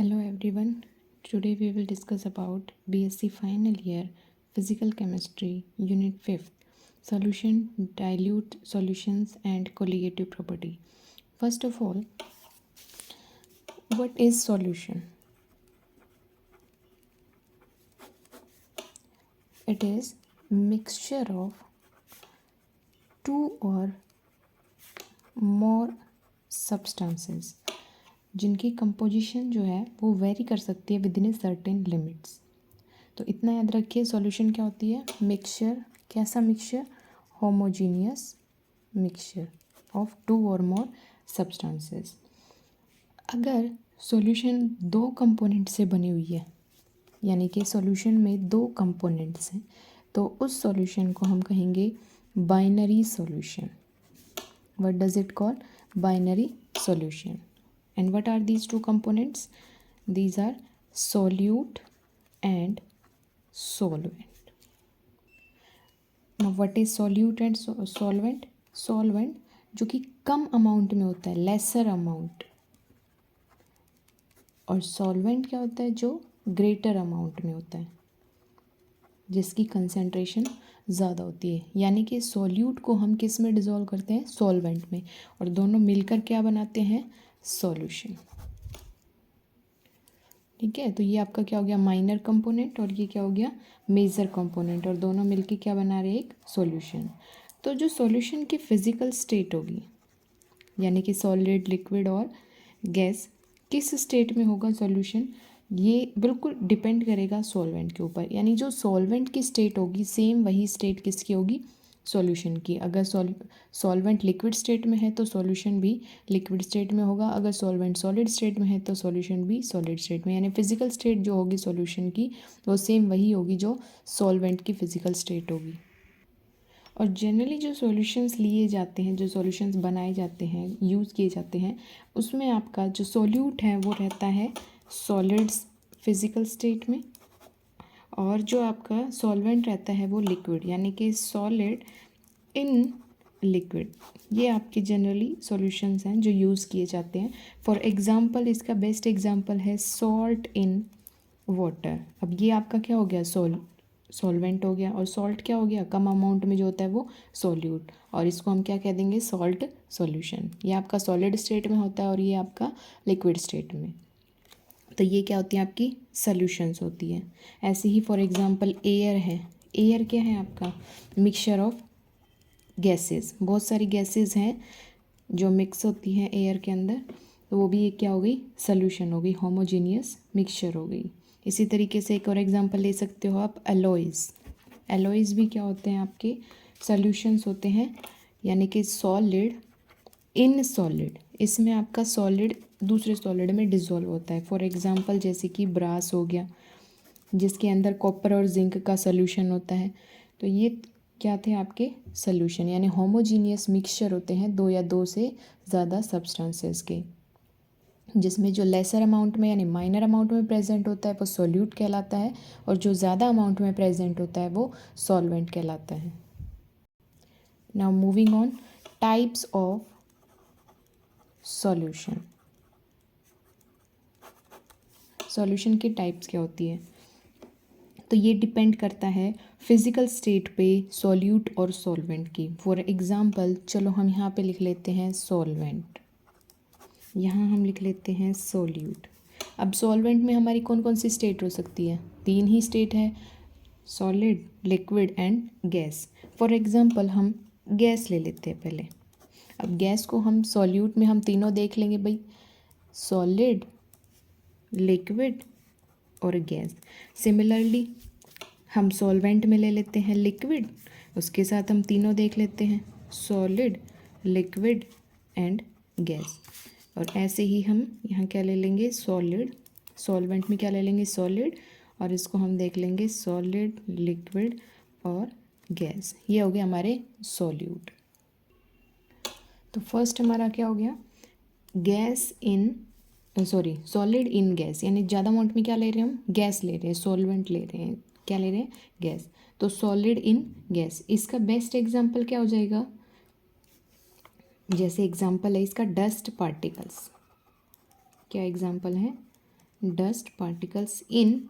Hello everyone. Today we will discuss about BSc final year Physical Chemistry Unit 5th Solution, Dilute Solutions and Colligative Property. First of all, what is solution? It is mixture of two or more substances जिनकी composition जो है वो very कर सकती है with in a certain limits. तो इतना याद रखिए, सॉल्यूशन क्या होती है? मिक्सचर। कैसा mixture? Homogeneous mixture of two or more substances. अगर सॉल्यूशन दो कंपोनेंट से बनी हुई है, यानी कि सॉल्यूशन में दो कंपोनेंट्स हैं, तो उस सॉल्यूशन को हम कहेंगे binary solution. What does it call? Binary solution. And what are these two components? These are solute and solvent. Now what is solute and solvent? Solvent जो कि कम अमाउंट में होता है, लेसर अमाउंट, और सॉल्वेंट क्या होता है? जो ग्रेटर अमाउंट में होता है, जिसकी कंसेंट्रेशन ज़्यादा होती है। यानी कि सॉल्यूट को हम किस में डिज़ोल्व करते हैं? सॉल्वेंट में, और दोनों मिलकर क्या बनाते हैं? सॉल्यूशन। ठीक है, तो ये आपका क्या हो गया? माइनर कंपोनेंट, और ये क्या हो गया? मेजर कंपोनेंट, और दोनों मिलके क्या बना रहे हैं? एक सॉल्यूशन। तो जो सॉल्यूशन की फिजिकल स्टेट होगी, यानी कि सॉलिड, लिक्विड और गैस, किस स्टेट में होगा सॉल्यूशन, ये बिल्कुल डिपेंड करेगा सॉल्वेंट के ऊपर। यानी जो सॉल्वेंट की स्टेट होगी, सेम वही स्टेट किसकी होगी? सॉल्यूशन की। अगर सॉल्वेंट लिक्विड स्टेट में है तो सॉल्यूशन भी लिक्विड स्टेट में होगा। अगर सॉल्वेंट सॉलिड स्टेट में है तो सॉल्यूशन भी सॉलिड स्टेट में। यानी फिजिकल स्टेट जो होगी सॉल्यूशन की, वो सेम वही होगी जो सॉल्वेंट की फिजिकल स्टेट होगी। और जनरली जो सॉल्यूशंस लिए जाते हैं, जो सॉल्यूशंस बनाए जाते हैं, यूज़ किए जाते हैं, उसमें आपका जो सॉल्यूट है वो रहता है सॉलिड्स फिजिकल स्टेट में, और जो आपका सॉल्वेंट रहता है वो लिक्विड, यानी कि सॉलिड इन लिक्विड। ये आपके जनरली सॉल्यूशंस हैं जो यूज़ किए जाते हैं। फॉर एग्जांपल, इसका बेस्ट एग्जांपल है सॉल्ट इन वाटर। अब ये आपका क्या हो गया? सॉल्वेंट हो गया, और सॉल्ट क्या हो गया? कम अमाउंट में जो होता है वो सॉल्यूट, और इसको हम क्या कह देंगे? Salt solution. ये आपका सॉलिड स्टेट में होता है और ये आपका लिक्विड स्टेट में। तो ये क्या होती है? आपकी सॉल्यूशंस होती है। ऐसे ही फॉर एग्जांपल एयर है। एयर क्या है? आपका मिक्सचर ऑफ गैसेस। बहुत सारी गैसेस हैं जो मिक्स होती हैं एयर के अंदर, तो वो भी एक क्या हो गई? सॉल्यूशन हो गई, होमोजीनियस मिक्सचर हो गई। इसी तरीके से एक और एग्जांपल ले सकते हो आप, एलॉयज़। एलॉयज़ भी क्या होते हैं? आपके सॉल्यूशंस होते हैं, यानी कि सॉलिड इन सॉलिड। इसमें आपका सॉलिड दूसरे सॉलिड में डिज़ोल्व होता है। फॉर एग्जांपल जैसे कि ब्रास हो गया, जिसके अंदर कॉपर और जिंक का सॉल्यूशन होता है। तो ये क्या थे? आपके सॉल्यूशन। यानी होमोजीनियस मिक्सचर होते हैं दो या दो से ज़्यादा सब्सटेंसेस के, जिसमें जो लेसर अमाउंट में यानी माइनर अमाउंट में प्रेजेंट होता है वो सॉल्यूट कहलाता है, और जो ज़्यादा अमाउंट में प्रेजेंट होता है वो सॉल्वेंट कहलाता है। Now moving on, types of solution. Solution की टाइप्स क्या होती है? तो ये डिपेंड करता है फिजिकल स्टेट पे सॉल्यूट और सॉल्वेंट की। फॉर एग्जांपल, चलो हम यहाँ पे लिख लेते हैं सॉल्वेंट, यहाँ हम लिख लेते हैं सॉल्यूट। अब सॉल्वेंट में हमारी कौन कौन सी स्टेट हो सकती है? तीन ही स्टेट है, solid, liquid and gas. For example हम गैस ले लेते हैं पहले। अब गैस को हम सॉल्यूट में हम तीनों देख लेंगे भाई, सॉलिड, लिक्विड और गैस। सिमिलरली हम सॉल्वेंट में ले लेते हैं लिक्विड, उसके साथ हम तीनों देख लेते हैं, सॉलिड, लिक्विड एंड गैस। और ऐसे ही हम यहाँ क्या ले लेंगे? सॉलिड, सॉल्वेंट में क्या ले लेंगे? सॉलिड, और इसको हम देख लेंगे सॉलिड, लिक्विड और गैस। ये हो गया हमारे सॉल्यूट। तो फर्स्ट हमारा क्या हो गया? Gas in solid in gas, यानी ज़्यादा अमाउंट में क्या ले रहे हैं? हम गैस ले रहे हैं, सॉल्वेंट ले रहे हैं, क्या ले रहे हैं? गैस। तो सॉलिड इन गैस, इसका बेस्ट एग्जांपल क्या हो जाएगा? जैसे एग्जांपल है इसका डस्ट पार्टिकल्स। क्या एग्जांपल है? Dust particles in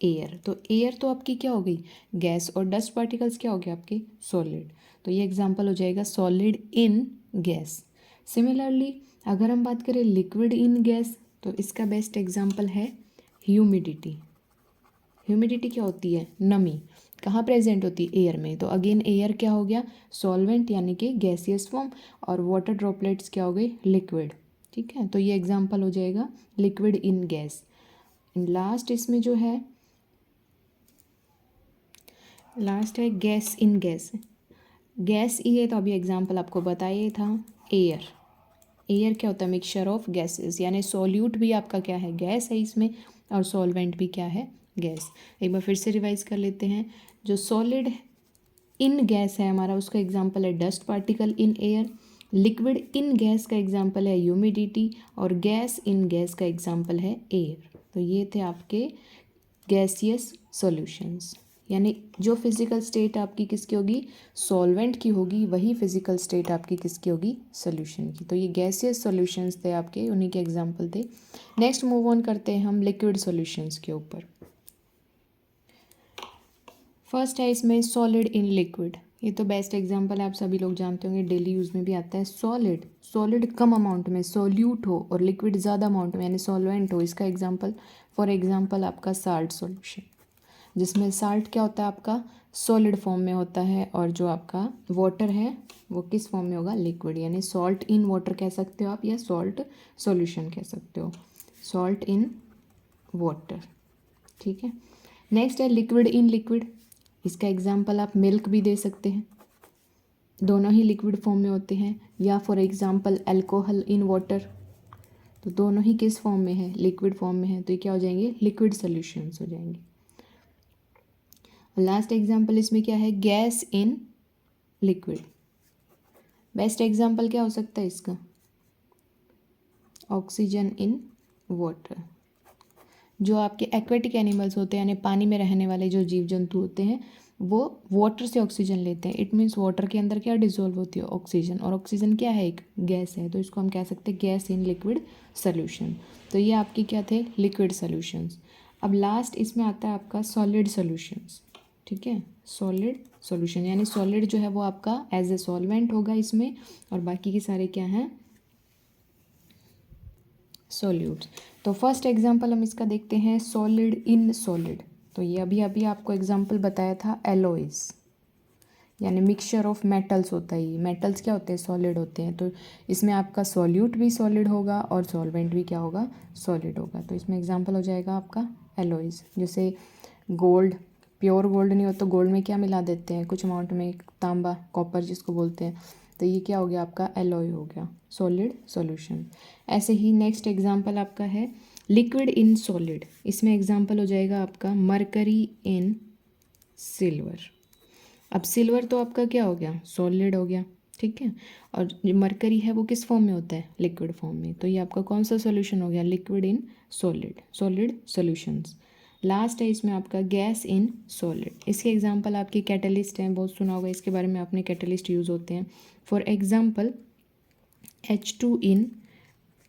air. तो एयर तो आपकी क्या हो गई, गैस, और डस्ट पार्टिकल्स क्या हो गया आपके, सॉलिड। तो ये एग्जांपल हो जाएगा सॉलिड इन गैस। सिमिलरली अगर हम बात करें लिक्विड इन गैस, तो इसका बेस्ट एग्जांपल है ह्यूमिडिटी। ह्यूमिडिटी क्या होती है, नमी, कहाँ प्रेजेंट होती है, एयर में। तो अगेन एयर क्या हो गया, सॉल्वेंट यानी कि गैसियस फॉर्म, और वाटर ड्रॉपलेट्स क्या हो गई, लिक्विड। ठीक है, तो ये एग्जांपल हो जाएगा लिक्विड इन गैस। लास्ट इसमें जो है, लास्ट है गैस इन गैस। गैस ये तो अभी एग्जांपल आपको बताया था, एयर। एयर क्या होता है, मिक्सचर ऑफ गैसेस, यानी सॉल्यूट भी आपका क्या है, गैस है इसमें, और सॉल्वेंट भी क्या है, गैस। एक बार फिर से रिवाइज कर लेते हैं। जो सॉलिड इन गैस है हमारा, उसका एग्जांपल है dust particle in air. Liquid in gas का एग्जांपल है ह्यूमिडिटी, और गैस इन गैस का एग्जांपल है एयर। तो ये थे आपके गैसियस सॉल्यूशंस, यानी जो फिजिकल स्टेट आपकी किसकी होगी, सॉल्वेंट की होगी, वही फिजिकल स्टेट आपकी किसकी होगी, सॉल्यूशन की। तो ये गैसियस सॉल्यूशंस थे आपके, उन्हीं के एग्जांपल थे। नेक्स्ट मूव ऑन करते हैं हम लिक्विड सॉल्यूशंस के ऊपर। फर्स्ट है इसमें सॉलिड इन लिक्विड। ये तो बेस्ट एग्जांपल है, आप सभी लोग जानते होंगे, डेली यूज़ में भी आता है। सॉलिड, सॉलिड कम अमाउंट में सॉल्यूट हो, और लिक्विड ज़्यादा अमाउंट में यानी सॉल्वेंट हो। इसका एग्जांपल, फॉर एग्जांपल आपका साल्ट सॉल्यूशन, जिसमें साल्ट क्या होता है आपका, सॉलिड फॉर्म में होता है, और जो आपका वाटर है वो किस फॉर्म में होगा, लिक्विड, यानी सॉल्ट इन वाटर कह सकते हो आप, या सॉल्ट सॉल्यूशन कह सकते हो, सॉल्ट इन वाटर। ठीक है, नेक्स्ट है लिक्विड इन लिक्विड। इसका एग्जांपल आप मिल्क भी दे सकते हैं, दोनों ही लिक्विड फॉर्म में होते हैं, या for example alcohol in water, तो दोनों ही किस फॉर्म में है, लिक्विड फॉर्म में है, तो ये क्या हो जाएंगे, लिक्विड सॉल्यूशंस हो जाएंगे। लास्ट एग्जांपल इसमें क्या है, gas in liquid. Best example क्या हो सकता है इसका, ऑक्सीजन इन वाटर। जो आपके एक्वेटिक एनिमल्स होते हैं, यानी पानी में रहने वाले जो जीव जंतु होते हैं, वो वाटर से ऑक्सीजन लेते हैं। इट मीन्स वाटर के अंदर क्या डिजोल्व होती है, ऑक्सीजन, और ऑक्सीजन क्या है, एक गैस है, तो इसको हम कह सकते हैं गैस इन लिक्विड सोल्यूशन। तो ये आपकी क्या थे, लिक्विड सोल्यूशंस। अब लास्ट इसमें आता है आपका सॉलिड सोल्यूशंस। ठीक है, सॉलिड सॉल्यूशन, यानी सॉलिड जो है वो आपका एज ए सॉल्वेंट होगा इसमें, और बाकी के सारे क्या हैं, सॉल्यूट्स। तो फर्स्ट एग्जांपल हम इसका देखते हैं, सॉलिड इन सॉलिड। तो ये अभी अभी आपको एग्जांपल बताया था, एलॉयज, यानी मिक्सचर ऑफ मेटल्स होता है। ये मेटल्स क्या होते हैं, सॉलिड होते हैं। तो इसमें आपका सॉल्यूट भी सॉलिड होगा, और सॉल्वेंट भी क्या होगा, सॉलिड होगा। तो इसमें एग्जांपल हो जाएगा आपका एलॉयज। जैसे गोल्ड, प्योर गोल्ड नहीं हो तो गोल्ड में क्या मिला देते हैं कुछ अमाउंट में, तांबा, कॉपर जिसको बोलते हैं। तो ये क्या हो गया आपका, एलॉय हो गया, सॉलिड सॉल्यूशन। ऐसे ही नेक्स्ट एग्जांपल आपका है लिक्विड इन सॉलिड। इसमें एग्जांपल हो जाएगा आपका मरकरी इन सिल्वर। अब सिल्वर तो आपका क्या हो गया, सॉलिड हो गया। ठीक है, और जो मरकरी है वो किस फॉर्म में होता है, लिक्विड फॉर्म में। तो ये आपका कौन सा सॉल्यूशन हो गया, liquid in solid, solid solutions. Last है इसमें आपका गैस इन सॉलिड। इसके एग्जांपल आपके कैटलिस्ट हैं, बहुत सुना होगा इसके बारे में आपने, कैटलिस्ट यूज़ होते हैं। For example H2 in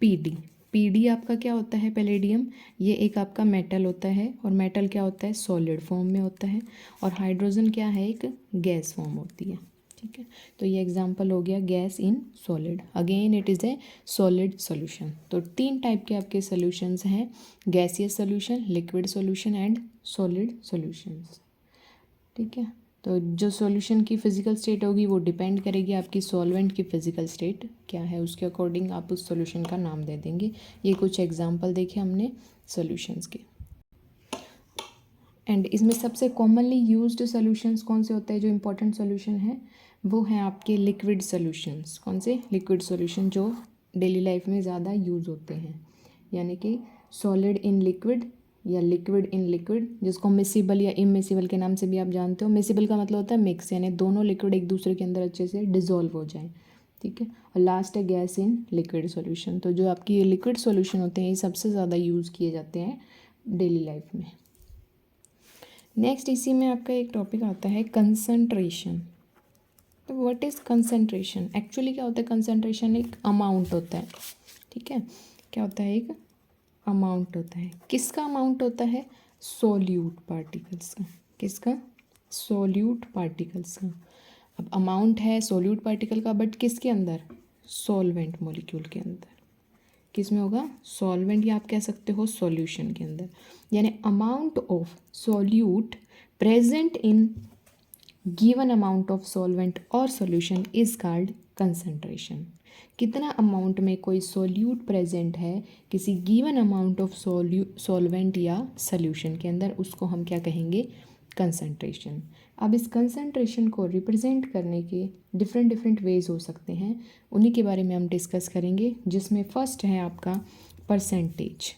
PD। PD आपका क्या होता है, पैलेडियम, ये एक आपका मेटल होता है, और मेटल क्या होता है, सॉलिड फॉर्म में होता है, और हाइड्रोजन क्या है, एक गैस फॉर्म होती है। ठीक है, तो ये एग्जांपल हो गया gas in solid. Again it is a solid solution. तो 3 टाइप के आपके सॉल्यूशंस हैं, gaseous solution, liquid solution and solid solutions. ठीक है, तो जो सॉल्यूशन की फिजिकल स्टेट होगी वो डिपेंड करेगी आपकी सॉल्वेंट की फिजिकल स्टेट क्या है, उसके अकॉर्डिंग आप उस सॉल्यूशन का नाम दे देंगे। ये कुछ एग्जांपल देखे हमने सॉल्यूशंस के। एंड इसमें सबसे कॉमनली यूज्ड सॉल्यूशंस कौन से होते हैं, जो इंपॉर्टेंट सॉल्यूशन है वो हैं आपके लिक्विड सॉल्यूशंस। कौन से, लिक्विड सॉल्यूशन जो डेली लाइफ में ज़्यादा यूज़ होते हैं, यानी कि सॉलिड इन लिक्विड या लिक्विड इन लिक्विड, जिसको मिसिबल या इमिसिबल के नाम से भी आप जानते हो। मिसिबल का मतलब होता है मिक्स, यानी दोनों लिक्विड एक दूसरे के अंदर अच्छे से डिजोल्व हो जाएं। ठीक है, और लास्ट है गैस इन लिक्विड सॉल्यूशन। तो जो आपकी ये लिक्विड सॉल्यूशन होते हैं ये सबसे ज़्यादा यूज़ किए जाते हैं डेली लाइफ में। नेक्स्ट इसी में आपका एक टॉपिक आता है कंसंट्रेशन। तो व्हाट इज़ कंसंट्रेशन, एक्चुअली क्या होता है, कंसंट्रेशन एक अमाउंट होता है। ठीक है, क्या होता है, एक अमाउंट होता है। किसका अमाउंट होता है? सोल्यूट पार्टिकल्स का। किसका? सोल्यूट पार्टिकल्स का। अब अमाउंट है सोल्यूट पार्टिकल का, बट किसके अंदर? सॉल्वेंट मॉलिक्यूल के अंदर। किस में होगा? सॉल्वेंट, या आप कह सकते हो सॉल्यूशन के अंदर। यानी amount of solute present in given amount of solvent और सॉल्यूशन इज कॉल्ड कंसंट्रेशन। कितना अमाउंट में कोई सॉल्यूट प्रेजेंट है किसी गिवन अमाउंट ऑफ सॉल्वेंट या सॉल्यूशन के अंदर, उसको हम क्या कहेंगे? कंसंट्रेशन। अब इस कंसंट्रेशन को रिप्रेजेंट करने के डिफरेंट वेज हो सकते हैं, उन्हीं के बारे में हम डिस्कस करेंगे, जिसमें फर्स्ट है आपका परसेंटेज।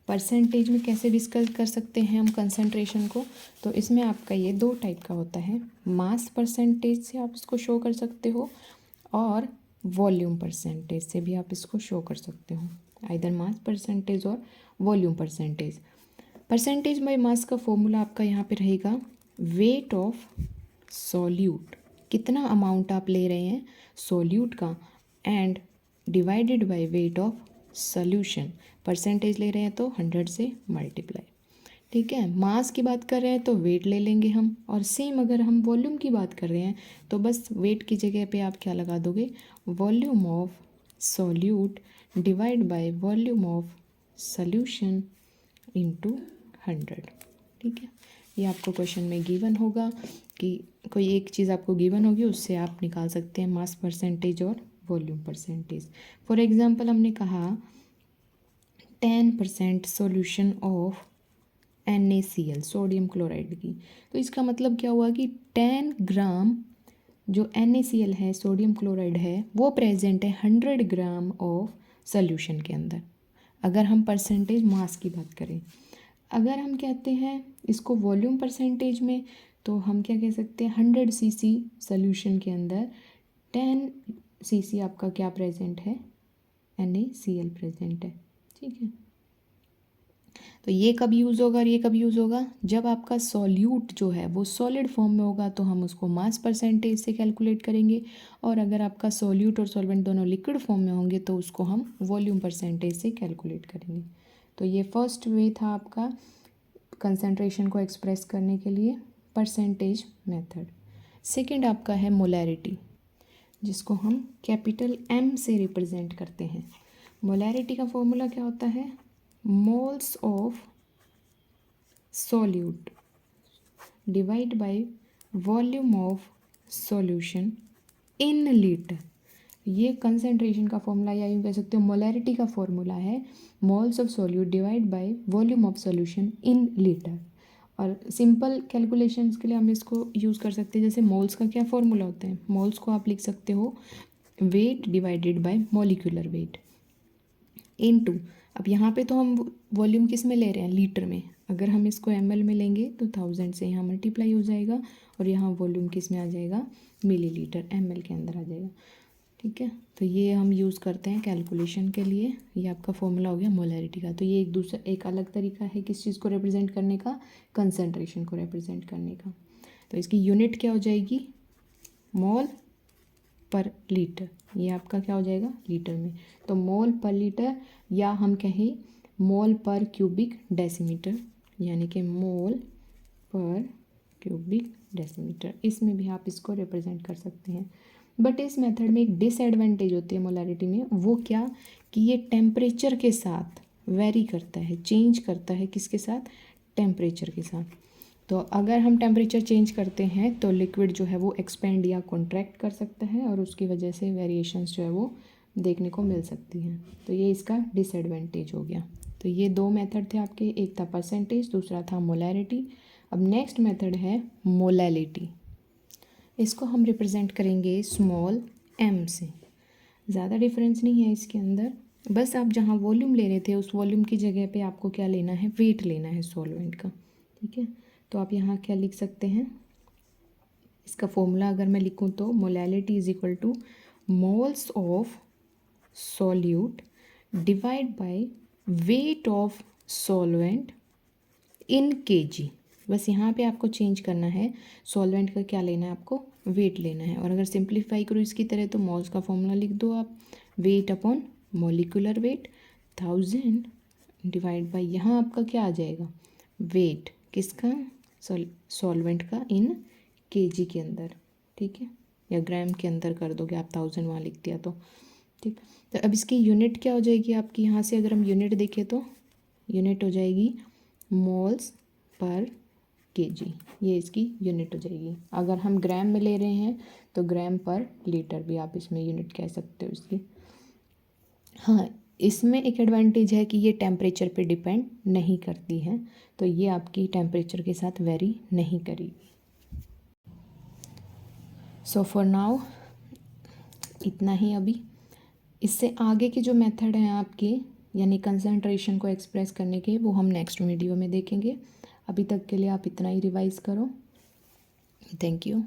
परसेंटेज में कैसे डिस्कस कर सकते हैं हम कंसंट्रेशन को? तो इसमें आपका ये दो टाइप का होता है। मास परसेंटेज से आप इसको शो कर सकते हो, और वॉल्यूम परसेंटेज से भी आप इसको शो कर सकते हो। आइदर मास परसेंटेज और volume percentage. Percentage by mass का फॉर्मूला आपका यहाँ पे रहेगा वेट ऑफ सॉल्यूट, कितना अमाउंट आप ले रहे हैं सॉल्यूट का, and divided by weight of solution. Percentage ले रहे हैं तो 100 से मल्टीप्लाई। ठीक है, मास की बात कर रहे हैं तो वेट ले लेंगे हम, और सेम अगर हम वॉल्यूम की बात कर रहे हैं तो बस वेट की जगह पे आप क्या लगा दोगे? Volume of solute divide by volume of solution into 100। ठीक है, ये आपको क्वेश्चन में गिवन होगा कि कोई एक चीज़ आपको गिवन होगी, उससे आप निकाल सकते हैं मास परसेंटेज और वॉल्यूम परसेंटेज। फॉर एग्जांपल हमने कहा 10% solution of NaCl, sodium chloride की, तो इसका मतलब क्या हुआ कि 10 ग्राम जो NaCl है, सोडियम क्लोराइड है, वो प्रेजेंट है 100 ग्राम ऑफ सॉल्यूशन के अंदर, अगर हम परसेंटेज मास की बात करें। अगर हम कहते हैं इसको वॉल्यूम परसेंटेज में, तो हम क्या कह सकते हैं? 100 cc सॉल्यूशन के अंदर 10 cc आपका क्या प्रेजेंट है? NaCl प्रेजेंट है। ठीक है, तो ये कब यूज़ होगा और ये कब यूज़ होगा? जब आपका सॉल्यूट जो है वो सॉलिड फॉर्म में होगा तो हम उसको मास परसेंटेज से कैलकुलेट करेंगे, और अगर आपका सॉल्यूट और सॉल्वेंट दोनों लिक्विड फॉर्म में होंगे तो उसको हम वॉल्यूम परसेंटेज से कैलकुलेट करेंगे। तो ये फर्स्ट वे था आपका कंसंट्रेशन को एक्सप्रेस करने के लिए, परसेंटेज मेथड। सेकेंड आपका है मोलैरिटी, जिसको हम कैपिटल M से रिप्रेजेंट करते हैं। मोलैरिटी का फॉर्मूला क्या होता है? Moles of solute divide by volume of solution in litre. ये कंसंट्रेशन का फॉर्मूला, या यूँ कह सकते हो मोलैरिटी का फॉर्मूला है, moles of solute divide by volume of solution in litre. और सिंपल कैलकुलेशंस के लिए हम इसको यूज़ कर सकते हैं, जैसे मोल्स का क्या फॉर्मूला होता है? मोल्स को आप लिख सकते हो weight divided by molecular weight into, अब यहाँ पे तो हम वॉल्यूम किस में ले रहे हैं? लीटर में। अगर हम इसको ml में लेंगे तो 1000 से यहाँ मल्टीप्लाई हो जाएगा, और यहाँ वॉल्यूम किस में आ जाएगा? मिलीलीटर, ml के अंदर आ जाएगा। ठीक है, तो ये हम यूज़ करते हैं कैलकुलेशन के लिए। ये आपका फॉर्मूला हो गया मोलैरिटी का। तो ये एक अलग तरीका है किस चीज़ को रिप्रेजेंट करने का? कंसंट्रेशन को रिप्रेजेंट करने का। तो इसकी यूनिट क्या हो जाएगी? मोल पर लीटर। ये आपका क्या हो जाएगा? लीटर में। तो मोल पर लीटर, या हम कहें मोल पर क्यूबिक डेसीमीटर, यानी कि मोल पर क्यूबिक डेसीमीटर, इसमें भी आप इसको रिप्रेजेंट कर सकते हैं। बट इस मेथड में एक डिसएडवांटेज होती है मोलैरिटी में, वो क्या? कि ये टेम्परेचर के साथ वेरी करता है, चेंज करता है। किसके साथ? टेम्परेचर के साथ। तो अगर हम टेम्परेचर चेंज करते हैं तो लिक्विड जो है वो एक्सपेंड या कॉन्ट्रैक्ट कर सकता है, और उसकी वजह से वेरिएशंस जो है वो देखने को मिल सकती हैं। तो ये इसका डिसएडवांटेज हो गया। तो ये दो मेथड थे आपके, एक था परसेंटेज, दूसरा था मोलैरिटी। अब नेक्स्ट मेथड है मोलैलिटी। इसको हम रिप्रेजेंट करेंगे स्मॉल m से। ज़्यादा डिफरेंस नहीं है इसके अंदर, बस आप जहाँ वॉल्यूम ले रहे थे उस वॉल्यूम की जगह पे आपको क्या लेना है? वेट लेना है सॉल्वेंट का। ठीक है, तो आप यहाँ क्या लिख सकते हैं? इसका फॉर्मूला अगर मैं लिखूँ तो molality is equal two moles of solute divide by weight of solvent in kg। बस यहाँ पे आपको चेंज करना है, सॉल्वेंट का क्या लेना है? आपको वेट लेना है। और अगर सिंप्लीफाई करो इसकी तरह तो मोल्स का फॉर्मूला लिख दो आप, weight upon molecular weight. 1000 divide by, यहाँ आपका क्या आ जाएगा, वेट किसका, सॉल्वेंट का इन केजी के अंदर, ठीक है, या ग्राम के अंदर कर दोगे आप, 1000 वहाँ लिख दिया तो ठीक। तो अब इसकी यूनिट क्या हो जाएगी आपकी, यहाँ से अगर हम यूनिट देखें तो यूनिट हो जाएगी मोल्स पर केजी, ये इसकी यूनिट हो जाएगी। अगर हम ग्राम में ले रहे हैं तो ग्राम पर लीटर भी आप इसमें यूनिट कह सकते हो इसकी। हाँ, इसमें एक एडवांटेज है कि ये टेम्परेचर पे डिपेंड नहीं करती है, तो ये आपकी टेम्परेचर के साथ वेरी नहीं करेगी। सो फॉर नाउ इतना ही अभी। इससे आगे के जो मेथड हैं आपके, यानी कंसंट्रेशन को एक्सप्रेस करने के, वो हम नेक्स्ट वीडियो में देखेंगे। अभी तक के लिए आप इतना ही रिवाइज करो। Thank you.